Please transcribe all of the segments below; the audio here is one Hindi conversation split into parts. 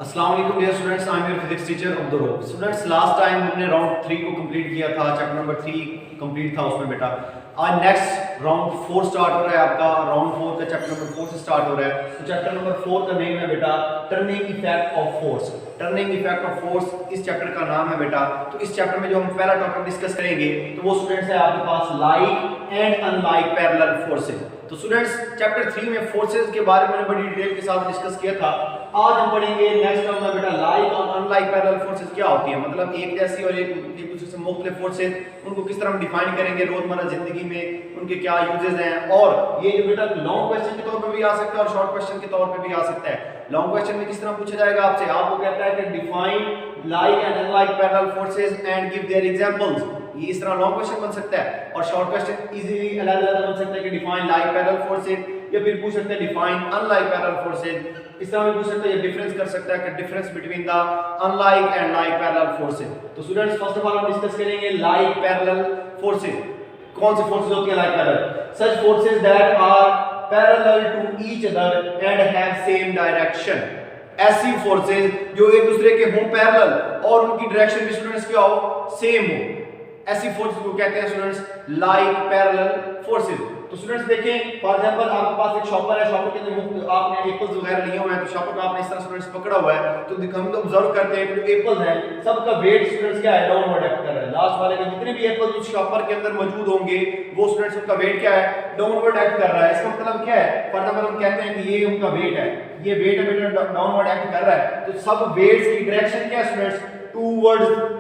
अस्सलाम वालेकुम dear students, I am your physics teacher Abdul Rauf. Students, last time हमने राउंड 3 को कंप्लीट किया था, चैप्टर नंबर 3 कंप्लीट था उसमें बेटा। आज नेक्स्ट राउंड 4 स्टार्ट हो रहा है आपका। राउंड 4 का चैप्टर नंबर 4 से स्टार्ट हो रहा है। तो चैप्टर नंबर 4 का नेम है बेटा turning effect of force. Turning effect of force इस चैप्टर का नाम है बेटा। तो इस चैप्टर में जो हम पहला टॉपिक डिस्कस करेंगे तो वो स्टूडेंट्स है आपके पास like and unlike parallel forces. तो स्टूडेंट्स, चैप्टर 3 में फोर्सेस के बारे में मैंने बड़ी डिटेल के साथ डिस्कस किया था। आज हम पढ़ेंगे नेक्स्ट टर्म में बेटा लाइक और अनलाइक पैरेलल फोर्सेस क्या होती है, मतलब एक जैसी और एक दूसरे से मुख्तलिफ फोर्सेस, उनको किस तरह हम डिफाइन करेंगे रोजमर्रा जिंदगी में, उनके क्या यूजेस हैं। और ये जो बेटा लॉन्ग क्वेश्चन के तौर पे भी आ सकता है और शॉर्ट क्वेश्चन के तौर पे भी आ सकता है। लॉन्ग क्वेश्चन में किस तरह पूछा जाएगा आपसे, आपको कहता है कि define like and unlike parallel forces and give their examples. ये इस तरह लॉन्ग क्वेश्चन बन सकता है। और शॉर्ट क्वेश्चन इजीली अलग-अलग बन सकता है कि डिफाइन लाइक पैरेलल फोर्सेस, या फिर पूछ सकते हैं डिफाइन अनलाइक पैरेलल फोर्सेस। इस तरह भी पूछ सकते हैं, ये डिफरेंस कर सकता है कि difference between the unlike and like parallel forces. तो स्टूडेंट्स, फर्स्ट ऑफ ऑल हम डिस्कस करेंगे लाइक पैरेलल फोर्सेस। कौन सी फोर्सेस होती है like parallel? Such forces that are parallel to each other and have same direction. ऐसी फोर्सेस जो एक दूसरे के हों पैरेलल और उनकी डायरेक्शन भी स्टूडेंट्स क्या हो, सेम हो, ऐसी फोर्सेस को कहते हैं स्टूडेंट्स लाइक पैरेलल फोर्सेस। तो स्टूडेंट्स देखें, फॉर एग्जांपल आपके पास एक शॉपर है, शॉपर के अंदर आपने एप्पल्स वगैरह लिए हुए हैं, तो शॉपर को आपने इस तरह स्टूडेंट्स पकड़ा हुआ है, तो हम तो ऑब्जर्व करते हैं कि जो एप्पल्स हैं सबका वेट स्टूडेंट्स क्या है, डाउनवर्ड एक्ट कर रहा है। लास्ट वाले के जितने भी एप्पल्स उस शॉपर के अंदर मौजूद होंगे वो स्टूडेंट्स उनका वेट क्या है, डाउनवर्ड एक्ट कर रहा है। इसका मतलब क्या है, फॉर एग्जांपल हम कहते हैं कि ये उनका वेट है, ये वेट है बेटा डाउनवर्ड एक्ट कर रहा है, तो सब वेट्स की डायरेक्शन क्या है स्टूडेंट्स, टूवर्ड्स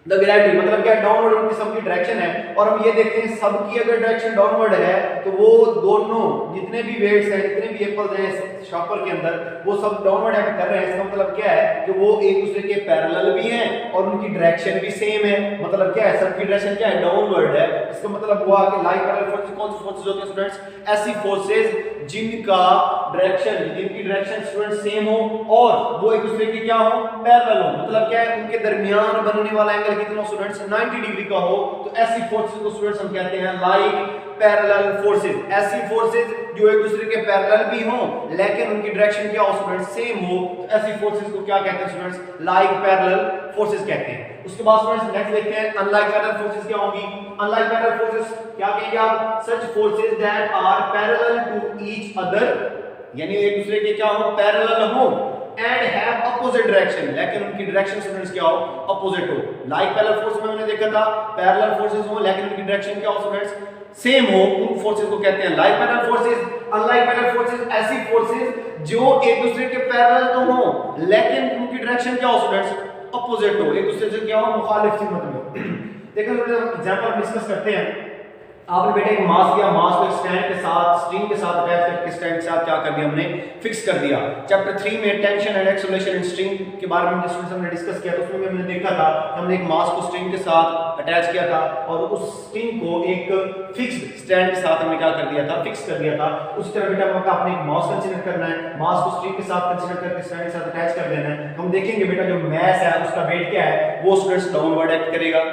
द ग्रेविटी, मतलब क्या डाउनवर्ड उनकी सबकी डायरेक्शन है। और हम ये देखते हैं सबकी अगर डायरेक्शन डाउनवर्ड है तो वो दोनों जितने भी वेट्स हैं, जितने भी एप्पल्स हैं शॉपर के अंदर, वो सब डाउनवर्ड एक्ट कर रहे हैं। इसका मतलब क्या है कि वो एक दूसरे के पैरेलल भी हैं और उनकी डायरेक्शन भी सेम है। मतलब क्या है, सबकी डायरेक्शन क्या है, डाउनवर्ड है। इसका मतलब हुआ कि लाइक पैरेलल फोर्सेस कौन सी फोर्सेस होती हैं स्टूडेंट्स, ऐसी फोर्सेस जिनका डायरेक्शन, जिनकी डायरेक्शन स्टूडेंट्स सेम हो और वो एक दूसरे के क्या हो, पैरेलल हो। मतलब क्या है, उनके दरमियान बनने वाला एंगल कितना स्टूडेंट्स 90 डिग्री का हो। तो ऐसी फोर्सेस को स्टूडेंट्स हम कहते हैं लाइक पैरेलल फोर्सेस। ऐसी फोर्सेस जो एक दूसरे के पैरेलल भी हों लेकिन उनकी डायरेक्शन क्या हो स्टूडेंट्स, सेम हो, तो ऐसी फोर्सेस को क्या कहते हैं स्टूडेंट्स, लाइक पैरेलल फोर्सेस कहते हैं। उसके बाद स्टूडेंट्स नेक्स्ट देखते हैं अनलाइक पैरेलल फोर्सेस क्या होंगी। अनलाइक पैरेलल फोर्सेस क्या कहेंगे आप, such forces that are parallel to each other, यानी एक दूसरे के क्या हो, पैरेलल हो, एंड हैव अपोजिट डायरेक्शन, लेकिन उनकी डायरेक्शन स्टूडेंट्स क्या हो, अपोजिट हो। लाइक पैरेलल फोर्स में हमने देखा था पैरेलल फोर्सेस हो लेकिन उनकी डायरेक्शन क्या हो स्टूडेंट्स, सेम हो, उन फोर्सेस को कहते हैं like parallel forces. Unlike parallel forces ऐसी फोर्सेस जो एक दूसरे के पैरेलल तो हो लेकिन उनकी डायरेक्शन क्या हो स्टूडेंट्स, अपोजिट हो, एक दूसरे से क्या हो, मुखालिफ सिमत में हो। देखो स्टूडेंट्स, एग्जांपल डिस्कस करते हैं। आपने बेटा एक मास दिया, मास को स्टैंड के साथ, स्ट्रिंग के साथ अटैच करके स्टैंड के साथ क्या कर दिया, हमने फिक्स कर दिया। चैप्टर 3 में tension and acceleration in string के बारे में स्टूडेंट्स हमने डिस्कस किया, तो उसमें हमने देखा था हमने एक मास को स्ट्रिंग के साथ अटैच किया था और उस स्ट्रिंग को एक फिक्स्ड स्टैंड के साथ हमने क्या कर दिया था, फिक्स कर दिया था। उसी तरह बेटा आपने एक मास कंसीडर करना है, मास को स्ट्रिंग के साथ कंसीडर करके स्टैंड के साथ अटैच कर देना है। हम देखेंगे बेटा जो मास है उसका वेट क्या है, वो स्टूडेंट्स डाउनवर्ड एक्ट करेगा,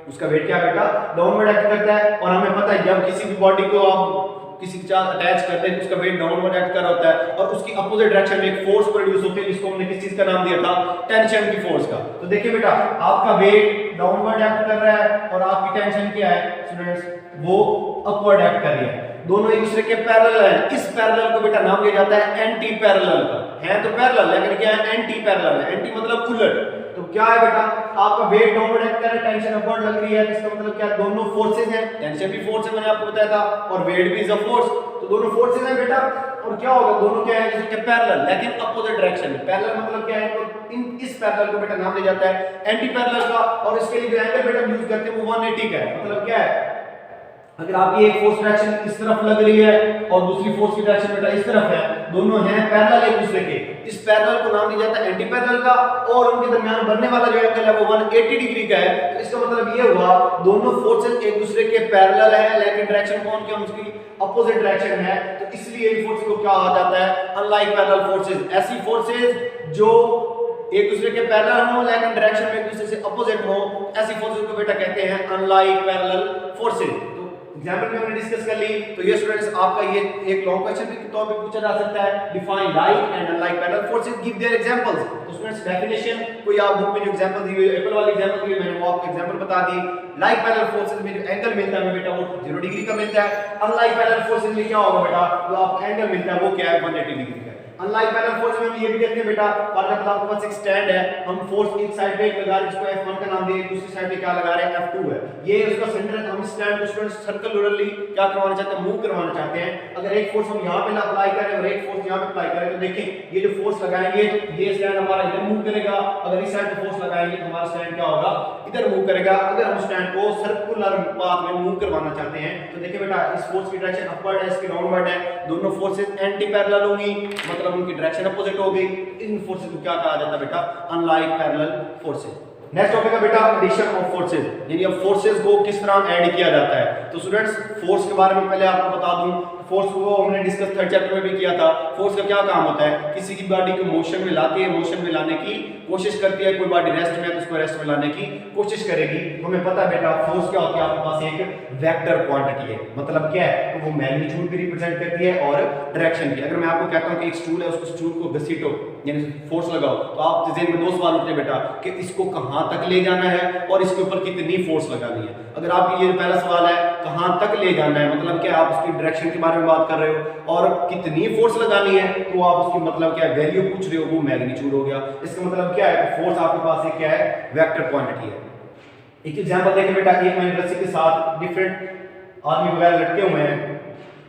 उसका वेट क्या बेटा, डाउनवर्ड एक्ट करता है। और हमें पता है जब किसी भी बॉडी को आप किसी के साथ अटैच करते हैं तो उसका वेट डाउनवर्ड एक्ट कर रहा होता है और उसकी अपोजिट डायरेक्शन में एक फोर्स प्रोड्यूस होती है जिसको हमने किस चीज का नाम दिया था, टेंशन की फोर्स का। तो देखिए बेटा आपका वेट डाउनवर्ड एक्ट कर रहा है और आपकी टेंशन क्या है स्टूडेंट्स, वो अपवर्ड एक्ट कर रही है। दोनों एक दूसरे के पैरेलल हैं। इस पैरेलल को बेटा नाम दिया जाता है एंटी पैरेलल का। है तो पैरेलल लेकिन क्या है, एंटी पैरेलल है। एंटी मतलब उलट। तो क्या है बेटा, आपका वेट डाउनवर्ड एक्ट कर रहा है, टेंशन अपवर्ड लग रही है, इसका मतलब क्या, दोनों फोर्सेस हैं, टेंशन भी फोर्स है मैंने आपको बताया था और वेट भी इज अ फोर्स, तो दोनों फोर्सेस हैं बेटा। और क्या होगा, दोनों क्या है जैसे पैरेलल लेकिन अपोजिट डायरेक्शन में। पैरेलल मतलब क्या है, तो इस पैरेलल को बेटा नाम दिया जाता है एंटी पैरेलल का। और इसके लिए जो एंगल बेटा यूज करते हैं वो 180 का है। मतलब क्या है, अगर आपकी एक फोर्स डायरेक्शन इस तरफ लग रही है और दूसरी फोर्स की डायरेक्शन बेटा इस तरफ है, दोनों हैं पैरेलल एक दूसरे के, इस पैरेलल को नाम दिया जाता है एंटी पैरेलल का। और उनके दरमियान बनने वाला जो एंगल है वो 180 डिग्री का है। तो इसका मतलब ये हुआ दोनों फोर्सेस एक दूसरे के पैरेलल है लेकिन डायरेक्शन कौन की, उसकी अपोजिट डायरेक्शन है। तो इसलिए इन फोर्सेस को क्या कहा जाता है, अनलाइक पैरेलल फोर्सेस। ऐसी फोर्सेस जो एक दूसरे के पैरेलल हो लेकिन डायरेक्शन में एक दूसरे से अपोजिट हो, ऐसी फोर्सेस को बेटा कहते हैं अनलाइक पैरेलल फोर्सेस। एग्जांपल में हमने डिस्कस कर ली। तो ये स्टूडेंट्स आपका ये एक लॉन्ग क्वेश्चन के तौर पे पूछा जा सकता है, define like and unlike parallel forces, give their examples. तो स्टूडेंट्स डेफिनेशन कोई आप बुक में जो एग्जांपल दी हुई है, एप्पल वाली एग्जांपल दी है, मैंने वो आपको एग्जांपल बता दी। लाइक पैरेलल फोर्सेस में जो एंगल मिलता है बेटा वो 0 डिग्री का मिलता है। अनलाइक पैरेलल फोर्सेस में क्या होगा बेटा, जो आपको एंगल मिलता है वो क्या है, 180 डिग्री का। अनलाइक पैरेलल फोर्स में हम ये भी देखते हैं बेटा, फॉर एग्जांपल आपके पास एक स्टैंड है, हम फोर्स एक साइड पे लगा रहे हैं जिसको F1 का नाम दिए, दूसरी साइड पे क्या लगा रहे हैं, F2 है। ये उसका सेंटर है। हम इस स्टैंड को स्टूडेंट्स सर्कुलरली क्या करवाना चाहते हैं, मूव करवाना चाहते हैं। अगर एक फोर्स हम यहां पे अप्लाई करें और एक फोर्स यहां पे अप्लाई करें तो देखिए ये जो फोर्स लगाएंगे तो ये स्टैंड हमारा इधर मूव करेगा, अगर इस साइड पे फोर्स लगाएंगे तो हमारा स्टैंड क्या होगा, इधर मूव करेगा। अगर हम स्टैंड को सर्कुलर पाथ में मूव करवाना चाहते हैं तो देखिए बेटा इस फोर्स की डायरेक्शन अपवर्ड है, इसकी डाउनवर्ड है, दोनों फोर्सेस एंटी पैरेलल होंगी, मतलब उनकी डायरेक्शन अपोजिट हो गई। इन फोर्सेस को क्या कहा जाता है बेटा, unlike parallel forces. Next topic है बेटा एडिशन ऑफ फोर्सेस, यानी अब फोर्सेस को किस तरह ऐड किया जाता है। तो स्टूडेंट्स फोर्स के बारे में पहले आपको बता दूं, फोर्स को हमने डिस्कस थर्ड चैप्टर में भी किया था। फोर्स का क्या काम होता है, किसी की बॉडी को मोशन में लाती है, मोशन में लाने की कोशिश करती है। कोई बॉडी रेस्ट में है तो उसको रेस्ट में लाने की कोशिश करेगी। हमें पता है बेटा फोर्स क्या होती है, आपके पास एक वेक्टर क्वांटिटी है, मतलब क्या है, तो वो मैग्नीट्यूड भी रिप्रेजेंट करती है और डायरेक्शन भी। अगर मैं आपको कहता हूं कि एक स्टूल है, उसको स्टूल को घसीटो यानी फोर्स लगाओ, तो आप जेहन में दो सवाल उठते बेटा कि इसको कहां तक ले जाना है और इसके ऊपर कितनी फोर्स लगानी है। अगर आपकी ये पहला सवाल है कहां तक ले जाना है, मतलब क्या आप उसकी डायरेक्शन के बारे में बात कर रहे हो, और कितनी फोर्स लगानी है तो आप उसकी मतलब क्या वैल्यू पूछ रहे हो, वो मैग्नीट्यूड हो गया। इसका मतलब क्या है, फोर्स आपके पास एक क्या है, वेक्टर क्वांटिटी है। एक एग्जांपल देखिए बेटा, एक महीने रस्सी के साथ डिफरेंट आदमी वगैरह लटके हुए हैं,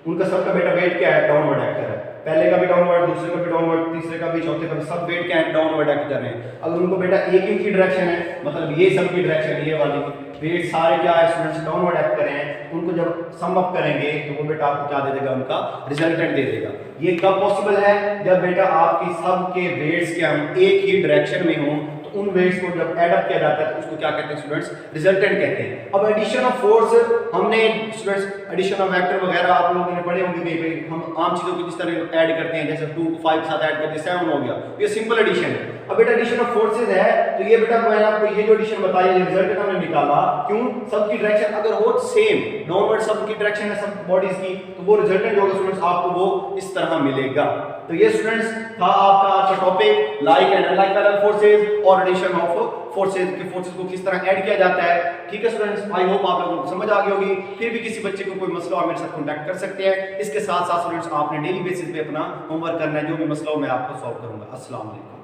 उनका सबका बेटा वेट क्या है, डाउनवर्ड एक्ट कर रहा है। पहले का भी डाउनवर्ड, दूसरे का भी डाउनवर्ड, तीसरे का भी, चौथे का भी, सब वेट क्या है, डाउनवर्ड एक्ट कर रहे हैं। अगर उनको बेटा एक ही की डायरेक्शन है, मतलब ये सब की डायरेक्शन ये वाली, वेट सारे क्या है स्टूडेंट्स डाउनवर्ड एक्ट कर रहे हैं, उनको जब सम अप करेंगे तो वो बेटा आपको क्या दे देगा, उनका रिजल्टेंट दे देगा। ये कब पॉसिबल है, जब बेटा आपकी सब के वेट्स क्या हम एक ही डायरेक्शन में हों, उन वेट्स को जब ऐड अप किया जाता है तो उसको क्या कहते हैं स्टूडेंट्स, रिजल्टेंट कहते हैं। अब एडिशन ऑफ फोर्स, हमने स्टूडेंट्स एडिशन ऑफ वेक्टर वगैरह आप लोगों ने पढ़े होंगे कहीं पे, हम आम चीजों को जिस तरह ऐड करते हैं, जैसे 2 को 5 के साथ ऐड करते हैं 7 हो गया, ये सिंपल एडिशन है। अब बेटा एडिशन ऑफ फोर्सेस है तो ये बेटा मैंने आपको ये जो एडिशन बताई है, रिजल्ट हमने निकाला, क्यों, सबकी डायरेक्शन अगर हो सेम, डाउनवर्ड सबकी डायरेक्शन है सब बॉडीज की, तो वो रिजल्टेंट होगा स्टूडेंट्स, आपको वो इस तरह मिलेगा। तो ये स्टूडेंट्स था आपका आज का topic, like and unlike parallel forces और एडिशन ऑफ फोर्सेस के फोर्सेस को किस तरह ऐड किया जाता है। ठीक है स्टूडेंट्स, आई होप आप लोगों को समझ आ गई होगी। फिर भी किसी बच्चे को कोई मसला हो मेरे साथ कांटेक्ट कर सकते हैं। इसके साथ साथ स्टूडेंट्स आपने डेली बेसिस पे अपना होमवर्क करना है, जो भी मसला हो मैं आपको सॉल्व करूंगा। अस्सलाम वालेकुम।